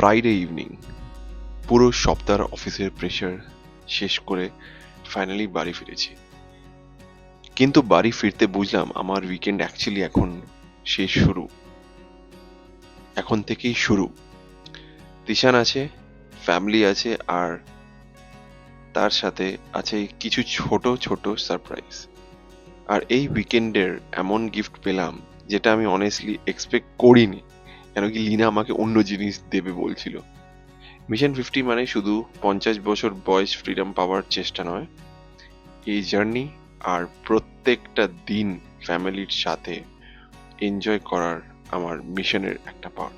Friday evening, পুরো সপ্তাহের অফিসের প্রেশার শেষ করে ফাইনালি বাড়ি ফিরেছি। কিন্তু বাড়ি ফিরতে বুঝলাম আমার উইকেন্ড অ্যাকচুয়ালি এখন শুরু, এখন থেকেই শুরু। তিশান আছে, ফ্যামিলি আছে, আর তার সাথে আছে কিছু ছোট ছোট সারপ্রাইজ। আর এই উইকেন্ডের এমন গিফট পেলাম যেটা আমি অনেস্টলি এক্সপেক্ট করিনি, কেন কি লিনা আমাকে অন্য জিনিস দেবে বলছিল। মিশন 50 মানে শুধু 50 বছর বয়স ফ্রিডম পাওয়ার চেষ্টা নয়, এই জার্নি আর প্রত্যেকটা দিন ফ্যামিলির সাথে এনজয় করার আমার মিশনের একটা পার্ট।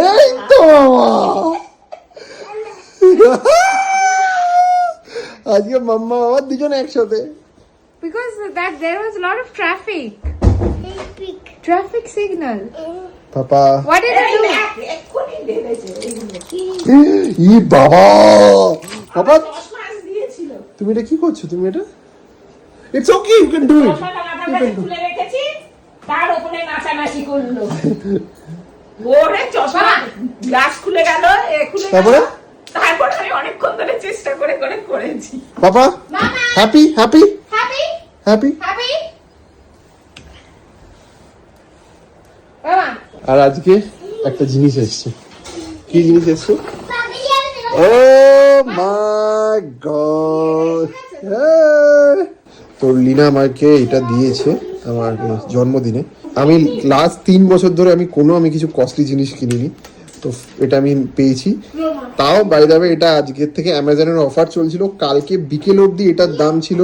এই তো আজকে মাম্মা বাবা দুজন একসাথে। Because that there was a lot of traffic signal. Papa What did you do? ই বাবা বাবা তুমি এটা কি করছো? তুমি এটা it's okay, you can do it. খুলে রেখেছি, তার উপরে নাচানাচি করলো। ওরে চশমা গ্লাস খুলে গেল, এ খুলে গেল। তারপর আমি অনেকক্ষণ ধরে চেষ্টা করে করেছি। বাবা happy happy Happy? Happy. Happy? Mama. আর আজকে একটা জিনিস এসছে। কি জিনিস এসছে? ও মাই গড! তো লিনা আমাকে এটা দিয়েছে আমার জন্মদিনে। আমি লাস্ট 3 বছর ধরে আমি কিছু কস্টলি জিনিস কিনিনি, তো এটা আমি পেয়েছি। তাও বাই দ্য ওয়ে এটা আজকের থেকে অ্যামাজনের অফার চলছিল, কালকে বিকেল অবধি এটার দাম ছিল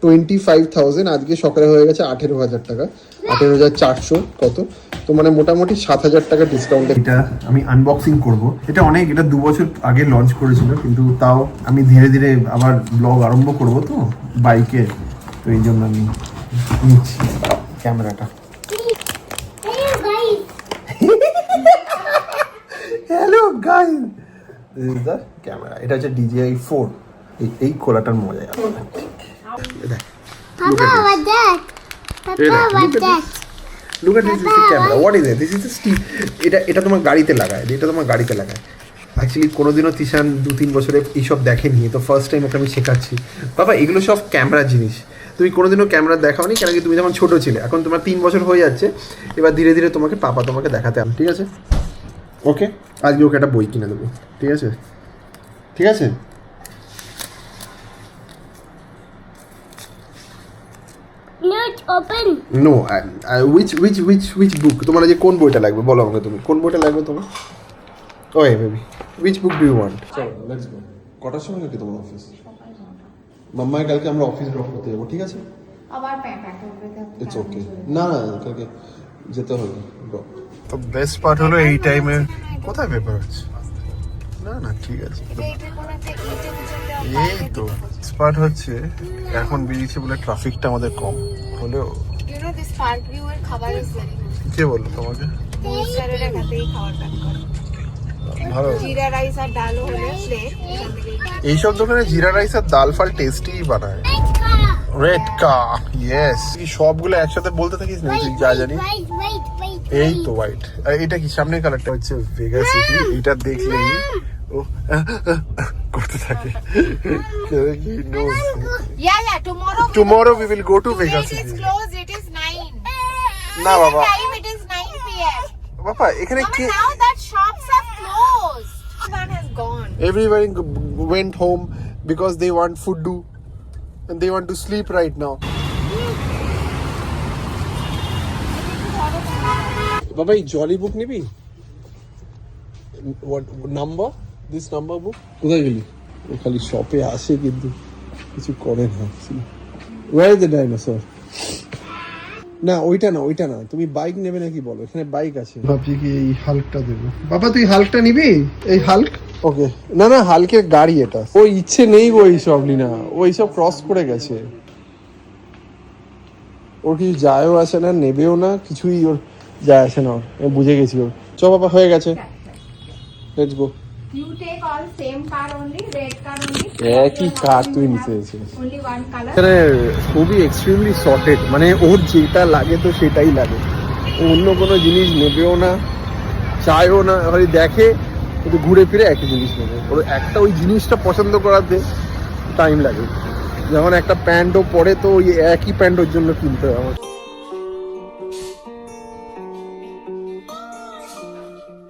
25,000, আজকে সকালে হয়ে গেছে 18,000 টাকা, 18,400 কত, তো মানে মোটামুটি 7,000 টাকা ডিসকাউন্ট। এটা আমি আনবক্সিং করব। এটা 2 বছর আগে লঞ্চ করেছিল, কিন্তু তাও আমি ধীরে ধীরে আবার ব্লগ আরম্ভ করব তো বাইকে, তো এই জন্য আমি নিচ্ছি ক্যামেরাটা। Hello guys, this is the camera. এটা হচ্ছে DJI 4। এই খোলাটার মজা আছে। Papa, what's that? Papa, what's that? Look at this is the camera. What is it? This is the stick. এটা তোমার গাড়িতে লাগায়। অ্যাকচুয়ালি কোনোদিনও তিশান 2-3 বছরে এইসব দেখেনি, তো ফার্স্ট টাইম ওকে আমি শেখাচ্ছি। বাবা এগুলো সব ক্যামেরা জিনিস, তুমি কোনোদিনও ক্যামেরা দেখাওনি, কেন কি তুমি যখন ছোটো ছিলে। এখন তোমার 3 বছর হয়ে যাচ্ছে, এবার ধীরে ধীরে পাপা তোমাকে দেখাতে হবে, ঠিক আছে? ওকে, আজকে ওকে একটা বই কিনে দেবো, ঠিক আছে? ঠিক আছে। No, it's open. No, which book? তোমার যে কোন বইটা লাগবে বলো আমাকে, তুমি কোন বইটা লাগবে তোমার? ওই baby, which book do you want? চলো লেটস গো। কটার সময় নাকি তোমার অফিস? মাম্মার কালকে আমরা অফিস ড্রপ করতে যাবো, ঠিক আছে? আবার প্যাক হবে। It's okay. না কালকে যেতে হবে ড্রপ। তো বেস্ট পার্ট হলো এই টাইমে কোথায় পেপার আছে? না ঠিক আছে। এই তো স্পার্ট হচ্ছে এখন বেরিয়েছে বলে ট্রাফিকটা আমাদের কম হলেও। You know this park view এর খাবার is very good. কে বললো তোমাকে? মোস্টারের এখানেই খাবার প্যাক করে। ভালো। জিরা রাইস আর ডাল হলে প্লেট। এইসব দোকানে জিরা রাইস আর ডাল ফাল টেস্টি বানায়। রেড কা, ইয়েস। এই সবগুলো একসাথে বলতে থাকিস না, তুই যা জানি। Wait. এই তো হোয়াইট। আর এটা কি সামনের কালারটা হচ্ছে ভেগাস সিটি। এটা দেখলেই ও করতে থাকে। Yeah, Tomorrow we will go to Vegas It is City. closed. It is 9. না বাবা, Time it is 9 p.m. বাবা এখানে Mama, K? now that shops are closed. One has gone. Everybody went home because they want food and they want to sleep right now. বাবা এই জলি বুক নিবি? What number? This number book? কোথায় গেলি? ও খালি শপে আসে কিন্তু কিছু করে না। Where is the dinosaur? না ওইটা না, তুমি বাইক নেবে নাকি বলো? এখানে বাইক আছে। ভাবছি কি এই হাল্কটা দেবো। বাবা তুই হাল্কটা নিবি? এই হাল্ক? ওকে। না হাল্কের গাড়ি এটা। ও ইচ্ছে নেই গো এইসব লিনা, ও এইসব ক্রস করে গেছে। ওর কিছু যায়ও আসে না, নেবেও না, কিছুই ওর যায় আসে না। ওর বুঝে গেছি ওর। চ বাবা হয়ে গেছে, let's go. You take all same car only, red car only. একই কার তুই নিতে চেয়েছিস। Only one color. এখানে খুবই এক্সট্রিমলি শর্টেড, মানে ওর যেটা লাগে তো সেটাই লাগে, ও অন্য কোনো জিনিস নেবেও না, চায়ও না, খালি দেখে কিন্তু ঘুরে ফিরে একই জিনিস নেবে। ওর একটা ওই জিনিসটা পছন্দ করাতে টাইম লাগে। যেমন একটা প্যান্টও পরে তো ওই একই প্যান্ট ওর জন্য কিনতে হয় আমার।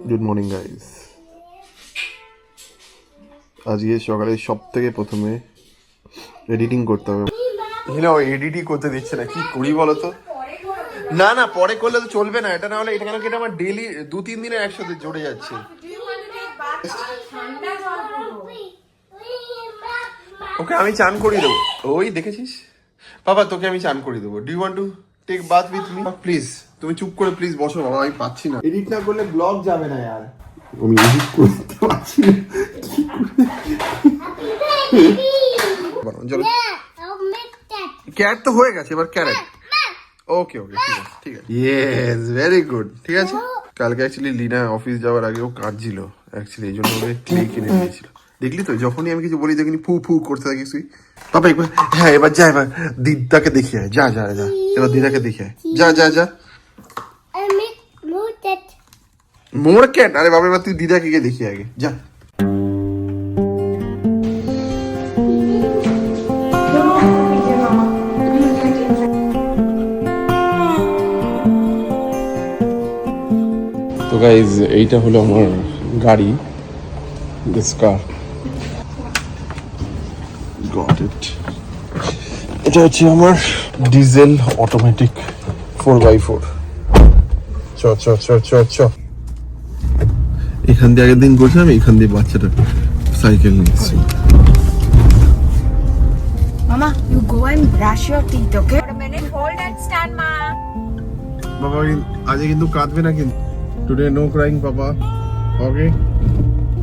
Good morning guys. আজকে সকালে সব থেকে প্রথমে এডিটিং করতে হবে। না ও এডিটই করতে দিচ্ছে না, কি করি বলো তো? না না পরে করলে তো চলবে না, এটা না হলে এটা কেন কি এটা আমার ডেইলি 2-3 দিনের একসাথে জড়ে যাচ্ছে। ওকে আমি চান করিয়ে দেবো, ওই দেখেছিস বাবা, তোকে আমি চান করিয়ে দেবো। Do you want to take bath with me? Please তুমি চুপ করে প্লিজ বসো বাবা, আমি পাচ্ছি না, এডিট না করলে ব্লগ যাবে না यार। আমি এডিট করতে পারছি না, চলো। I'll make that. ক্যাট তো হয়ে গেছে, এবার ক্যারেট। ওকে ওকে ঠিক আছে ঠিক আছে, ইয়েস ভেরি গুড, ঠিক আছে। কালকে অ্যাকচুয়ালি লিনা অফিস যাওয়ার আগে ও কাঁদছিল অ্যাকচুয়ালি, এই জন্য ওকে ক্লে কিনে দিয়েছিল। দেখলি তো যখনই আমি কিছু বলি দেখি ফু ফু করতে থাকিস তুই। বাবা একবার হ্যাঁ এবার যা, এবার দিদাকে দেখে আয়, যা যা যা, এবার দিদাকে দেখে আয়, যা যা যা। I make more that. More cat, আরে বাবা এবার তুই দিদাকে গিয়ে দেখে আগে যা। তো গাইজ এইটা হলো আমার গাড়ি, দিস কার, গট ইট। এটা হচ্ছে আমার ডিজেল অটোমেটিক 4x4। চ চ চ চ চ। এখান দিয়ে আগের দিন করছিলাম, এখান দিয়ে বাচ্চাটা সাইকেল নিয়েছি। Mama, you go and brush your teeth, okay? For a minute, hold and stand, ma. বাবা আজ কিন্তু কাঁদবে না কিন্তু। টুডে নো ক্রাইং পাপা, ওকে?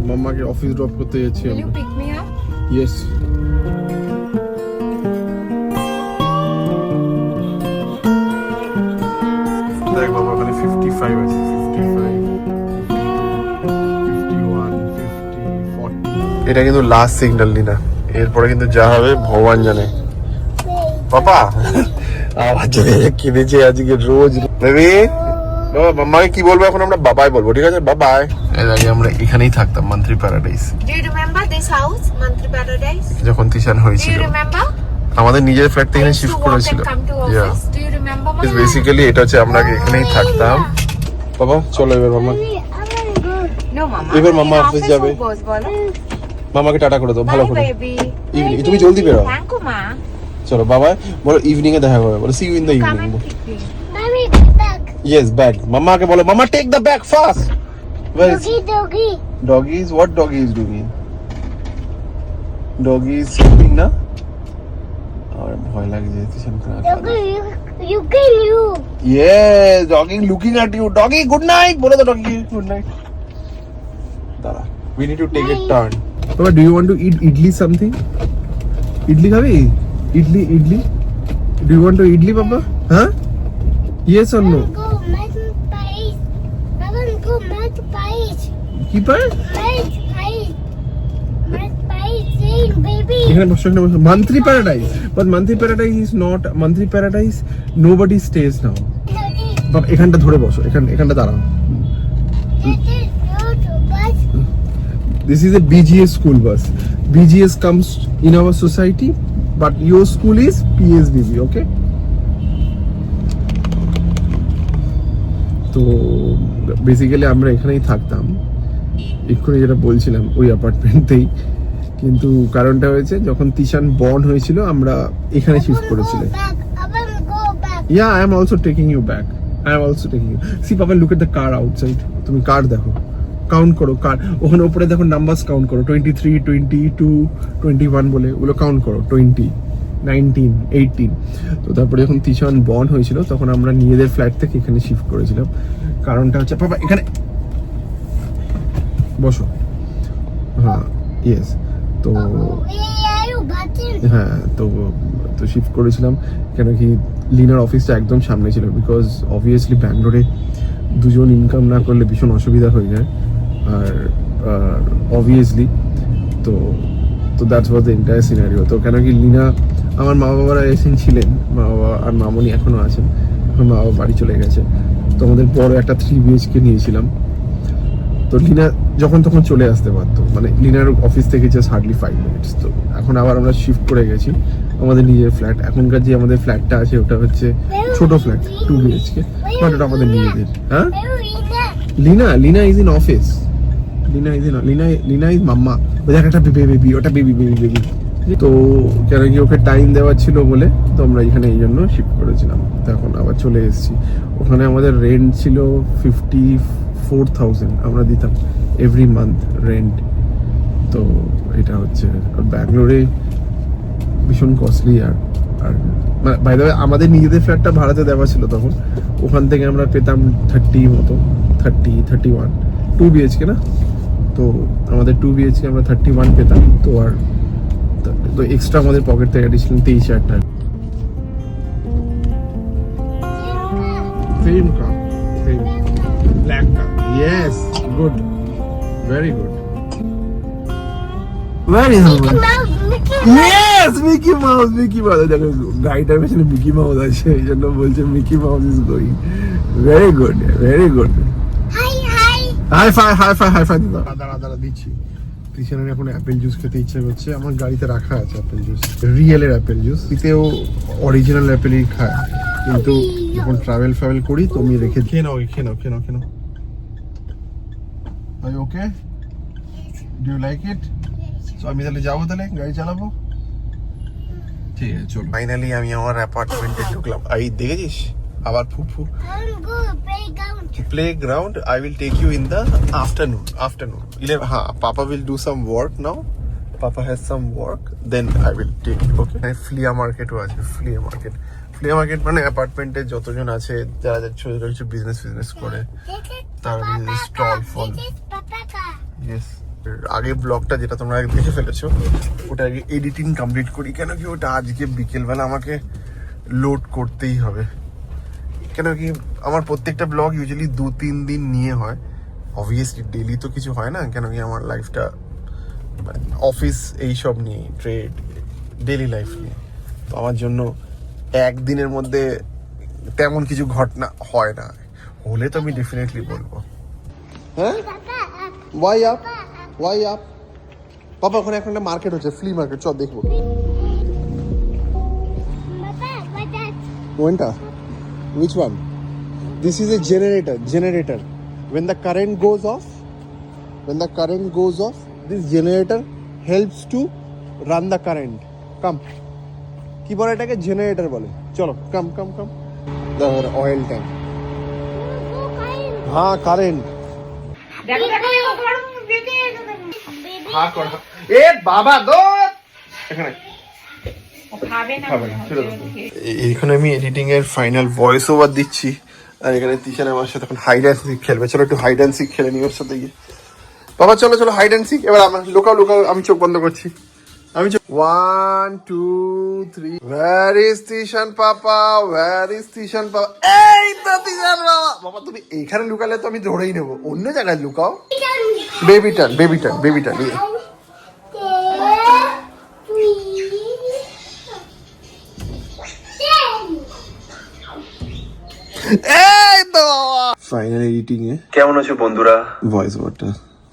মাম্মাকে অফিস ড্রপ করতে যাচ্ছি Will you আমরা। pick me up? ইয়েস। দেখ বাবা ওখানে 55 আছে, 55 51 50 40। এটা কিন্তু লাস্ট সিগন্যাল নিনা, এরপরে কিন্তু যা হবে ভগবান জানে। পাপা আবার কিনেছে আজকে রোজ। বেবি বাবা মাম্মাকে কি বলবো এখন? আমরা বাবাই বলবো, ঠিক আছে? বাবাই। এর আগে আমরা এখানেই থাকতাম, মন্ত্রী paradise. Do you remember this house, Mantri Paradise? যখন তিশান Do হয়েছিল you remember? আমাদের নিজের ফ্ল্যাট থেকে I used to shift walk করেছিল। and come to office. Do you remember, Mama? Basically এটা হচ্ছে আমরা এখানেই থাকতাম। বাবা চলো এবার মাম্মা, I want to go. No, Mama. এবার মাম্মা In অফিস office যাবে। who goes, বলো? মামাকে টাটা করে দাও ভালো Bye, করে। baby. Evening. Bye, তুমি baby. জলদি বেরো। Thank you, ma. চলো বাবা বলো ইভিনিং এ দেখা করবে, বলো see you in the Come evening. and pick me. Mommy, back. Yes bag. মাম্মাকে বলো mamma take the bag fast. Where is Doggy, doggy. Doggy? Is what doggy is doing? Doggy is sleeping না? আর ভয় লাগছে তিশান খারাপ। Doggy, you can you. Yes doggy looking at you. Doggy good night বলে দাও, doggy good night. দাঁড়া, we need to take a turn. Papa, do you want to eat idli something? Idli খাবি? Idli, idli? Do you want to idli, Papa? Huh? Yes or no? Go, match pies. I want to go match pies. কি পায়? Match pies. Match pies, saying baby. এখানে বসে এখানে বসে মন্ত্রী paradise, but মন্ত্রী paradise is not মন্ত্রী paradise. Nobody stage নাও। Doggy, বাবা এখানটা ধরে বসো, এখানটা দাঁড়াও। this is your bus. This is a BGS school bus. BGS comes in our society, but your school is PSBB, okay? তো বেসিক্যালি আমরা এখানেই থাকতাম, এক্ষুনি যেটা বলছিলাম ওই অ্যাপার্টমেন্টেই। কিন্তু কারণটা হয়েছে যখন তিশান বর্ন হয়েছিল আমরা এখানে শিফট করেছিলাম। Back. I want to go back. Yeah, I am also taking you back. I am also taking you. See, Papa, look at the car outside. তুমি কার দেখো, কাউন্ট করো কার, ওখানে উপরে দেখো নাম্বারস কাউন্ট করো, 23, 22, 21 বলে ওগুলো কাউন্ট করো, 20, 19, 18। তো তারপরে যখন তিশান বর্ন হয়েছিল তখন আমরা নিজেদের ফ্ল্যাট থেকে এখানে শিফট করেছিলাম। কারণটা হচ্ছে বাবা এখানে বসো। হ্যাঁ ইয়েস। তো Where are you, button? হ্যাঁ তো তো শিফট করেছিলাম কেন কি লিনার অফিসটা একদম সামনে ছিল, বিকজ অবভিয়াসলি ব্যাঙ্গালোরে দুজন ইনকাম না করলে ভীষণ অসুবিধা হয়ে যায়। আর অবভিয়াসলি। তো তো that's was the entire scenario. তো কেন কি লিনা, আমার মা বাবারা ছিলেন, মা বাবা আর মামনি এখনো আছেন, এখন মা বাবা বাড়ি চলে গেছে। তো আমাদের বড় একটা 3 BHK নিয়েছিলাম। তো লিনা যখন তখন চলে আসতে পারতো, মানে লিনার অফিস থেকে জাস্ট হার্ডলি 5 মিনিটস। তো এখন আবার আমরা শিফট করে গেছি আমাদের নিজের ফ্ল্যাট। এখনকার যে আমাদের ফ্ল্যাটটা আছে ওটা হচ্ছে ছোট ফ্ল্যাট, 2 BHK, বাট ওটা আমাদের নিজেদের। হ্যাঁ, Lina is in office. Lina is mamma. ওই দেখ একটা বেবি, ওটা বেবি। তো কেন কি ওকে টাইম দেওয়ার ছিল বলে তো আমরা এখানে এই জন্য শিফট করেছিলাম। তো এখন আবার চলে এসেছি। ওখানে আমাদের রেন্ট ছিল 54,000 আমরা দিতাম এভরি মান্থ রেন্ট। তো এটা হচ্ছে ব্যাঙ্গালোরে ভীষণ কস্টলি। আর বাই দ্য ওয়ে আমাদের নিজেদের ফ্ল্যাটটা ভাড়াতে দেওয়া ছিল তখন, ওখান থেকে আমরা পেতাম 31 2 BHK না, তো আমাদের 2 BHK আমরা 31 পেতাম। তো আর তো এক্সট্রা আমাদের পকেট থেকে অ্যাডিশনাল 23,000 টাকা। Same car, same black car. Yes, good, very good. Where is Mickey it? Mouse, Mickey Yes, Mickey Mouse. দেখো গাড়িটার পেছনে মিকি মাউস আছে, এই জন্য বলছে Mickey Mouse is going. Very good, very good. Hi. Hi ফাই দাঁড়া দিচ্ছি। কৃষানের এখন অ্যাপেল জুস খেতে ইচ্ছে করছে। আমার গাড়িতে রাখা আছে অ্যাপেল জুস, রিয়েলের অ্যাপেল জুস। এতেও অরিজিনাল অ্যাপেলই খায়, কিন্তু যখন ট্রাভেল করি তো আমি রেখে খেয়ে নাও। I okay, do you like it? তো আমি তাহলে যাবো, তাহলে গাড়ি চালাবো। ঠিক আছে, চলো। ফাইনালি আমি আমার অ্যাপার্টমেন্টে ঢুকলাম। এই দেখেছিস আবার ফুফু Go playground. playground. I will take you in the afternoon 11. Papa will do some work now. Papa has some work, then I will take you. Okay, flea market আছে। flea market মানে অ্যাপার্টমেন্টে যতজন আছে যারা ছোট ছোট কিছু বিজনেস করে তারা স্টল ফল। This is Papa car. Yes, আগের ব্লগটা যেটা তোমরা দেখে ফেলেছো ওটা আগে এডিটিং কমপ্লিট করি, কেন কি ওটা আজকে বিকেলবেলা আমাকে লোড করতেই হবে। কেন কি আমার প্রত্যেকটা ব্লগ ইউজুয়ালি 2-3 দিন নিয়ে হয়, অবভিয়াসলি ডেলি তো কিছু হয় না, কেন কি আমার লাইফটা অফিস এইসব নিয়ে, ট্রেড, ডেলি লাইফ নিয়ে। তো আমার জন্য একদিনের মধ্যে তেমন কিছু ঘটনা হয় না, হলে তো আমি ডেফিনেটলি বলবো। হ্যাঁ, ওয়াই আপ বাবা, ওখানে এখন একটা মার্কেট হচ্ছে, ফ্লি মার্কেট, চল দেখবো। Papa, what that? কোনটা? Which one? This is a generator. When the current goes off, this generator helps to run the current. Come. কি বলে এটাকে? জেনারেটর বলে। চলো, come. Oil tank. Go kind. হ্যাঁ, কারেন্ট। দেখো এ বাবা দোত এখানে খাবে না। এইখানে আমি এডিটিং এর ফাইনাল ভয়েস ওভার দিচ্ছি, আর এখানে তিশান আমার সাথে এখন হাইড অ্যান্ড সিক খেলবে। চলো একটু হাইড অ্যান্ড সিক খেলে নিই ওর সাথে গিয়ে। বাবা চলো হাইড অ্যান্ড সিক। এবার আমার লুকাও, আমি চোখ বন্ধ করছি। 1 2 3। Where is তিশান পাপা? এই তো তিশান বাবা, তুমি এইখানে লুকালে তো আমি ধরেই নেবো, অন্য জায়গায় লুকাও। Baby turn. এই তো ফাইনাল এডিটিং এ কেমন আছো বন্ধুরা? ভয়েস ওভারটা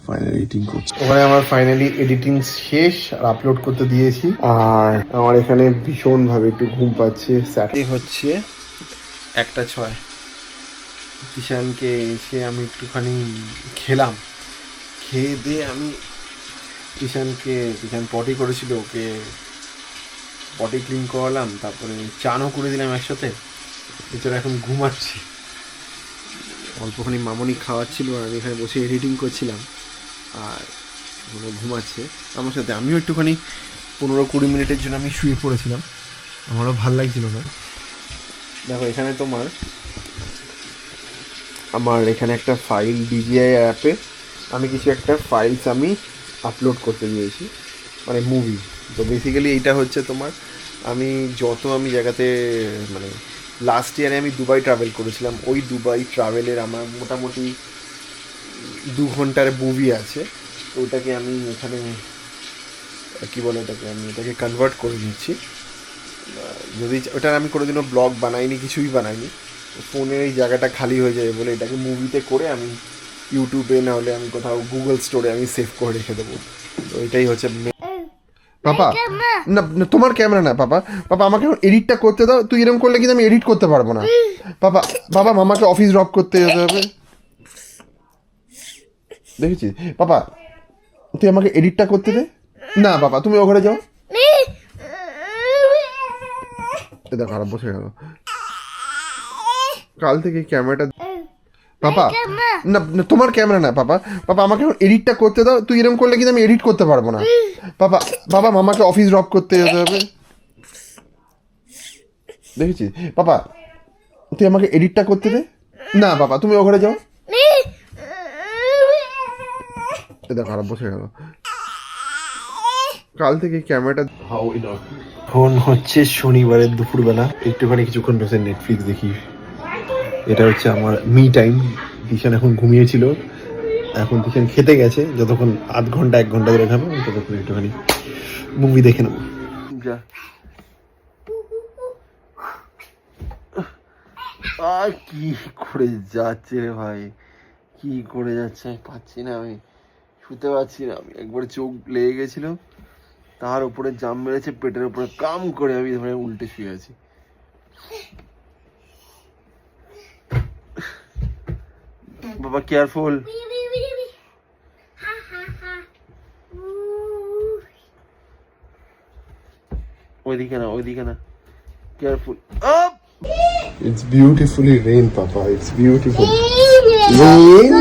ফাইনাল এডিটিং করছি। ওখানে আমার ফাইনালি এডিটিং শেষ আর আপলোড করতে দিয়েছি। আর আমার এখানে ভীষণ ভাবে একটু ঘুম পাচ্ছে। স্যাটারডে হচ্ছে 1:06। কিষানকে এসে আমি একটুখানি খেলাম, খেয়ে দিয়ে আমি কিষান পটি করেছিল, ওকে পটি ক্লিন করালাম, তারপরে চানও করে দিলাম একসাথে। এছাড়া এখন ঘুমাচ্ছি। অল্পখানি মামনি খাওয়াচ্ছিল আর আমি এখানে বসে এডিটিং করছিলাম, আর ঘুমাচ্ছে আমার সাথে। আমিও একটুখানি 15-20 মিনিটের জন্য আমি শুয়ে পড়েছিলাম, আমারও ভাল লাগছিল না। দেখো এখানে আমার এখানে একটা ফাইল DJI অ্যাপে আমি কিছু একটা ফাইলস আমি আপলোড করতে দিয়েছি, মানে মুভি। তো বেসিক্যালি এইটা হচ্ছে আমি জায়গাতে, মানে লাস্ট ইয়ারে আমি দুবাই ট্রাভেল করেছিলাম, ওই দুবাই ট্রাভেলের আমার মোটামুটি 2 ঘন্টার মুভি আছে। তো ওটাকে আমি এখানে কি বলে ওটাকে, আমি এটাকে কনভার্ট করে নিচ্ছি। যদি ওটার আমি কোনোদিনও ব্লগ বানাইনি, কিছুই বানাইনি, ফোনের এই জায়গাটা খালি হয়ে যায় বলে এটাকে মুভিতে করে আমি ইউটিউবে না হলে আমি কোথাও গুগল স্টোরে আমি সেভ করে রেখে দেবো। তো এটাই হচ্ছে পাপা। না না, তোমার ক্যামেরা না পাপা, পাপা আমাকে এডিটটা করতে দাও। তুই এরকম করলে কিন্তু আমি এডিট করতে পারবো না পাপা। বাবা মামাকে অফিস ড্রপ করতে যেতে হবে, দেখেছিস পাপা। তুই আমাকে এডিটটা করতে দে না বাবা, তুমি ও ঘরে যাও। এটা খারাপ বসে গেল কাল থেকে ক্যামেরাটা। পাপা না না, তোমার ক্যামেরা না পাপা, পাপা আমাকে এডিটটা করতে দাও। তুই এরকম করলে কিন্তু আমি এডিট করতে পারবো না পাপা। বাবা মামাকে অফিস ড্রপ করতে যেতে হবে, দেখেছিস পাপা। তুই আমাকে এডিটটা করতে দে না বাবা, তুমি ও ঘরে যাও। এটা খারাপ বসে গেল কাল থেকে ক্যামেরাটা। এখন হচ্ছে শনিবারের দুপুরবেলা, একটুখানি কিছুক্ষণ বসে নেটফ্লিক্স দেখি। এটা হচ্ছে আমার মি টাইম। দিশান এখন ঘুমিয়েছিল, এখন দিশান খেতে গেছে। যতক্ষণ আধ ঘন্টা 1 ঘন্টা ধরে খাবো ততক্ষণ একটুখানি মুভি দেখে নেবো। যা কি করে যাচ্ছে রে ভাই, কি করে যাচ্ছে আমি পাচ্ছি না, আমি শুতে পারছি না। আমি একবারে চোখ লেগে গেছিল, তার উপরে জাম মেরেছে পেটের উপরে কাম করে, আমি ধরে উল্টে শুয়ে আছি। বাবা কেয়ারফুল। ওইদিকে না, ওইদিকে না, careful. It's beautifully rain, Papa. It's beautiful. Rain.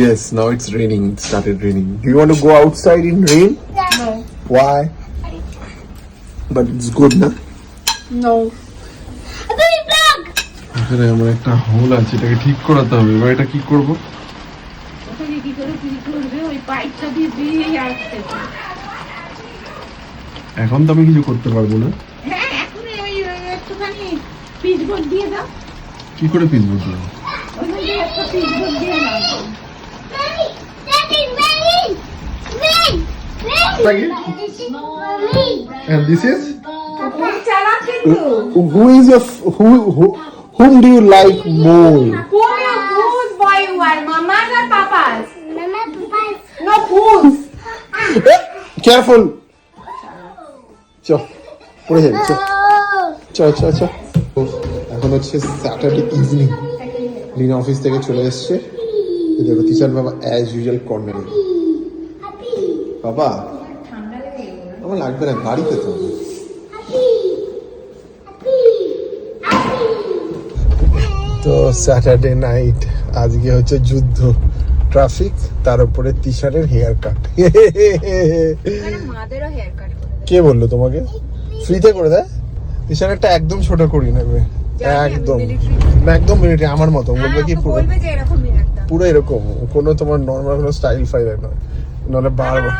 Yes, now it's raining. It started raining. Do you want to go outside in rain? No. Why? But it's good, na? No. A baby bug! এখানে আমার একটা whole আছে, এটাকে ঠিক করাতে হবে। এবার এটা কি করব? ওখানে কি করে কি করবে, ওই পাইপটা দিয়ে দিয়ে আসতে। এখন তো আমি কিছু করতে পারবো না। হ্যাঁ, এখন ওই একটুখানি পিচবোর্ড দিয়ে দাও। কি করে পিছবো তো? ওই মধ্যে একটা পিচবোর্ড দিয়ে নাও। Daddy! Daddy, rain! Rain! Rain! Thank you. This is for me. And this is? Phone চালা কিন্তু। Who is your whom do you like more? Whose boy you are, Mama's or Papa's? Mama, Papa. No, whose? Careful. চ পড়ে যাবি, চ চ চ চ। এখন হচ্ছে স্যাটারডে ইভিনিং, লিনা অফিস থেকে চলে এসছে। দেখো টিচার বাবা অ্যাজ ইউজুয়াল কর্নারে। বাবা আমার লাগবে না, বাড়িতে তো। তো স্যাটারডে নাইট, আজকে হচ্ছে যুদ্ধ, ট্রাফিক, তার উপরে তিশারের হেয়ার কাট। মাদেরও হেয়ার কাট করে কে বললো তোমাকে ফ্রিতে করে দেয়? তিশারেরটা একদম ছোট করি নেবে, একদম না, একদম মিলিটারি আমার মতো। বলবে কি পুরো বলবে যে এরকমই একটা। পুরো এরকম, কোনো তোমার নর্মাল কোনো স্টাইল ফাইল নয়, নাহলে বারবার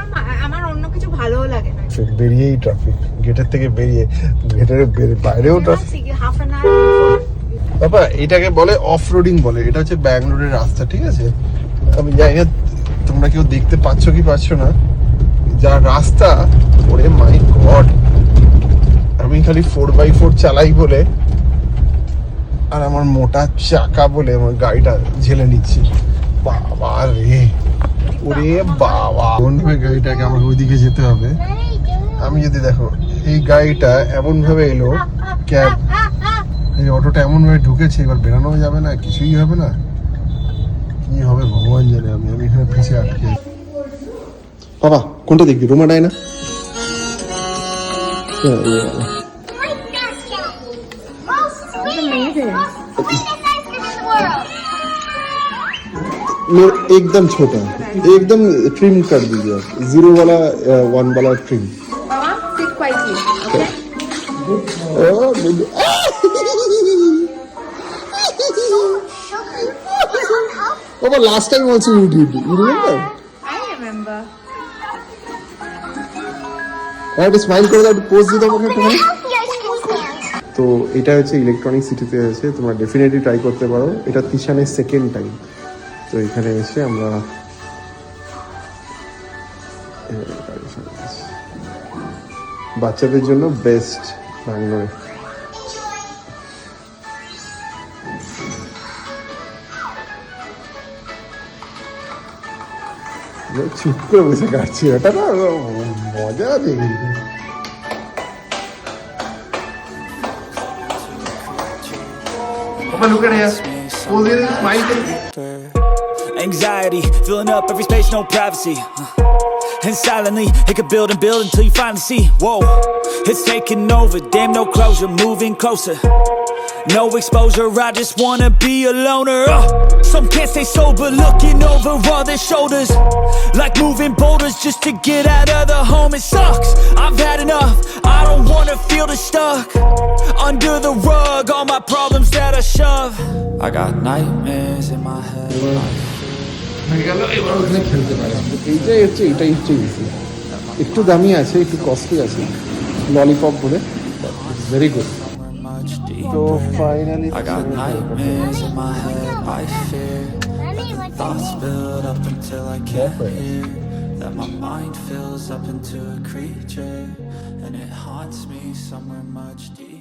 আমার অন্য কিছু ভালোও লাগে না। বেরিয়েই ট্রাফিক, গেটের থেকে বেরিয়ে গেটের বাইরেও ট্রাফিক। হাফ অ্যান আওয়ার বাবা এটাকে বলে অফ রোডিং বলে। এটা হচ্ছে ব্যাঙ্গালোরের রাস্তা, ঠিক আছে? আমি জানি না তোমরা কেউ দেখতে পাচ্ছ কি পাচ্ছ না, যা রাস্তা, ওরে মাই গড। আমি খালি 4x4 চালাই বলে আর আমার মোটা চাকা বলে আমার গাড়িটা ঝেলে নিচ্ছি। বাবা রে, ওরে বাবা, কোন ভাবে গাড়িটাকে আমার ওইদিকে যেতে হবে। আমি যদি দেখো এই গাড়িটা এমন ভাবে এলো, ক্যাব এই অটোটা এমন ভাবে ঢুকেছে, এবার বেরানো যাবে না, কিছুই হবে না, কি হবে ভগবান জানে। আমি এখানে পিছিয়ে আটকে। বাবা কোনটা দেখবি, রোমাটাই না? एकदम छोटा, एकदम ट्रिम कर दीजिए आप, 0 वाला 1 वाला trim. Mama, sit quietly, okay? Papa, last time also you did. You remember? I remember. I had to smile করে দাও, পোজ দিতে আমাকে একটু। তো এটা হচ্ছে ইলেকট্রনিক সিটিতে আছে, তোমরা ডেফিনেটলি ট্রাই করতে পারো। এটা তিশানের সেকেন্ড টাইম। তো এখানে এসে আমরা বাচ্চাদের জন্য বেস্ট ব্যাঙ্গালোরে। চুপ করে বসে কাটছি, এটা না মজা আছে কিন্তু। Look at here. Oh, there is smile. Anxiety, filling up every space, no privacy. And silently, it could build and build until you finally see. Whoa, it's taking over, damn no closure, moving closer. No exposure, I just wanna be a loner. Some can't stay sober, looking over all their shoulders. Like moving boulders just to get out of the home. It sucks, I've had enough, I don't wanna feel the stuck under the rug, all my problems that I shove. I got nightmares in my head. এইটাই হচ্ছে easy, একটু দামি আছে, একটু costly আছে, lollipop বলে, very good. তো finally I got nightmares in my head, I fear that the thoughts build up until I can't hear, that my mind fills up into a creature, and it haunts me somewhere much deeper.